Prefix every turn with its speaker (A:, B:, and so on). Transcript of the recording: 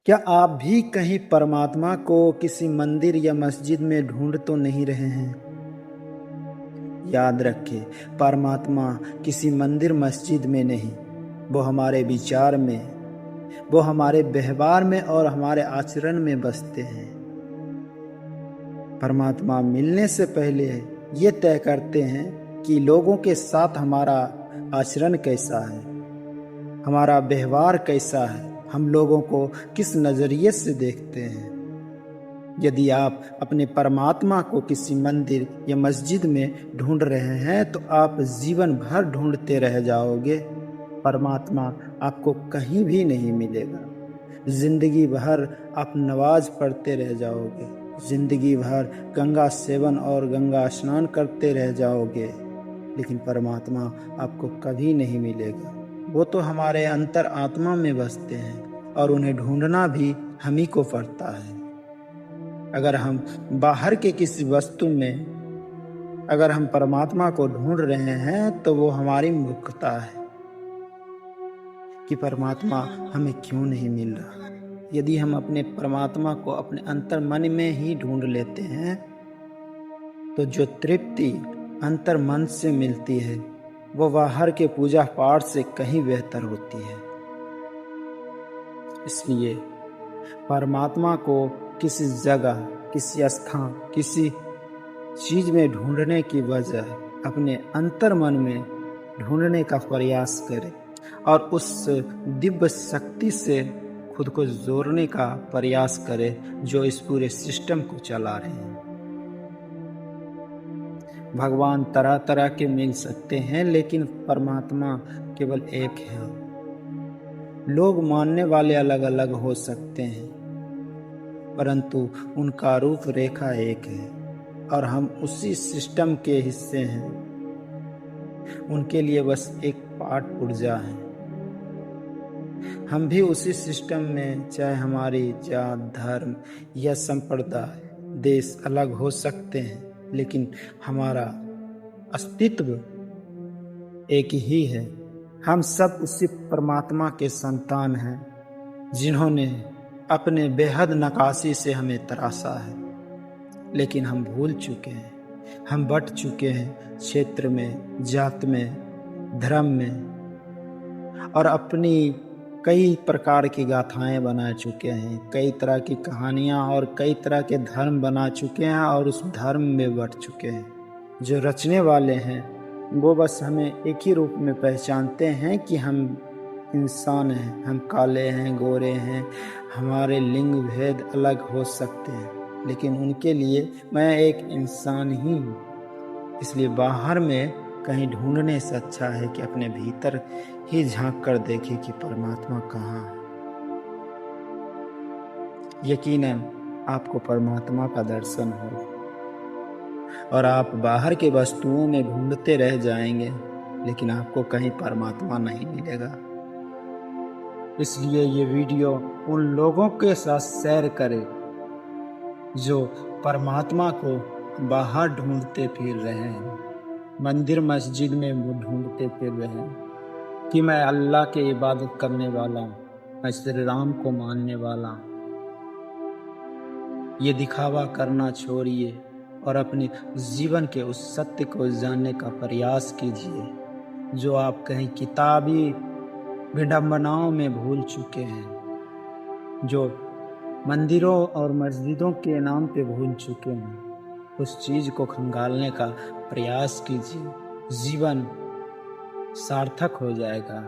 A: क्या आप भी कहीं परमात्मा को किसी मंदिर या मस्जिद में ढूंढ तो नहीं रहे हैं? याद रखें, परमात्मा किसी मंदिर मस्जिद में नहीं, वो हमारे विचार में, वो हमारे व्यवहार में और हमारे आचरण में बसते हैं। परमात्मा मिलने से पहले ये तय करते हैं कि लोगों के साथ हमारा आचरण कैसा है, हमारा व्यवहार कैसा है, हम लोगों को किस नज़रिए से देखते हैं। यदि आप अपने परमात्मा को किसी मंदिर या मस्जिद में ढूंढ रहे हैं तो आप जीवन भर ढूंढते रह जाओगे। परमात्मा आपको कहीं भी नहीं मिलेगा। जिंदगी भर आप नमाज पढ़ते रह जाओगे, जिंदगी भर गंगा सेवन और गंगा स्नान करते रह जाओगे, लेकिन परमात्मा आपको कभी नहीं मिलेगा। वो तो हमारे अंतर आत्मा में बसते हैं और उन्हें ढूंढना भी हम ही को पड़ता है। अगर हम बाहर के किसी वस्तु में अगर हम परमात्मा को ढूंढ रहे हैं तो वो हमारी मूर्खता है कि परमात्मा हमें क्यों नहीं मिल रहा। यदि हम अपने परमात्मा को अपने अंतर मन में ही ढूंढ लेते हैं तो जो तृप्ति अंतर मन से मिलती है वो बाहर के पूजा पाठ से कहीं बेहतर होती है। इसलिए परमात्मा को किसी जगह, किसी स्थान, किसी चीज में ढूंढने की बजाय अपने अंतर मन में ढूंढने का प्रयास करें और उस दिव्य शक्ति से खुद को जोड़ने का प्रयास करें जो इस पूरे सिस्टम को चला रहे हैं। भगवान तरह तरह के मिल सकते हैं लेकिन परमात्मा केवल एक है। लोग मानने वाले अलग अलग हो सकते हैं परंतु उनका रूप रेखा एक है और हम उसी सिस्टम के हिस्से हैं। उनके लिए बस एक पार्ट पुर्जा है। हम भी उसी सिस्टम में, चाहे हमारी जात, धर्म या संप्रदाय, देश अलग हो सकते हैं लेकिन हमारा अस्तित्व एक ही है। हम सब उसी परमात्मा के संतान हैं जिन्होंने अपने बेहद नकाशी से हमें तराशा है, लेकिन हम भूल चुके हैं, हम बट चुके हैं क्षेत्र में, जात में, धर्म में और अपनी कई प्रकार की गाथाएं बना चुके हैं, कई तरह की कहानियां और कई तरह के धर्म बना चुके हैं और उस धर्म में बट चुके हैं। जो रचने वाले हैं वो बस हमें एक ही रूप में पहचानते हैं कि हम इंसान हैं, हम काले हैं, गोरे हैं, हमारे लिंग भेद अलग हो सकते हैं लेकिन उनके लिए मैं एक इंसान ही हूँ। इसलिए बाहर में कहीं ढूंढने से अच्छा है कि अपने भीतर ही झांक कर देखें कि परमात्मा कहाँ है। यकीनन आपको परमात्मा का दर्शन हो और आप बाहर के वस्तुओं में ढूंढते रह जाएंगे लेकिन आपको कहीं परमात्मा नहीं मिलेगा। इसलिए ये वीडियो उन लोगों के साथ शेयर करें जो परमात्मा को बाहर ढूंढते फिर रहे हैं, मंदिर मस्जिद में वो ढूंढते फिर रहे हैं कि मैं अल्लाह की इबादत करने वाला हूँ, मैं श्री राम को मानने वाला हूँ। ये दिखावा करना छोड़िए और अपने जीवन के उस सत्य को जानने का प्रयास कीजिए जो आप कहीं किताबी विडंबनाओं में भूल चुके हैं, जो मंदिरों और मस्जिदों के नाम पे भूल चुके हैं। उस चीज को खंगालने का प्रयास कीजिए, जीवन सार्थक हो जाएगा।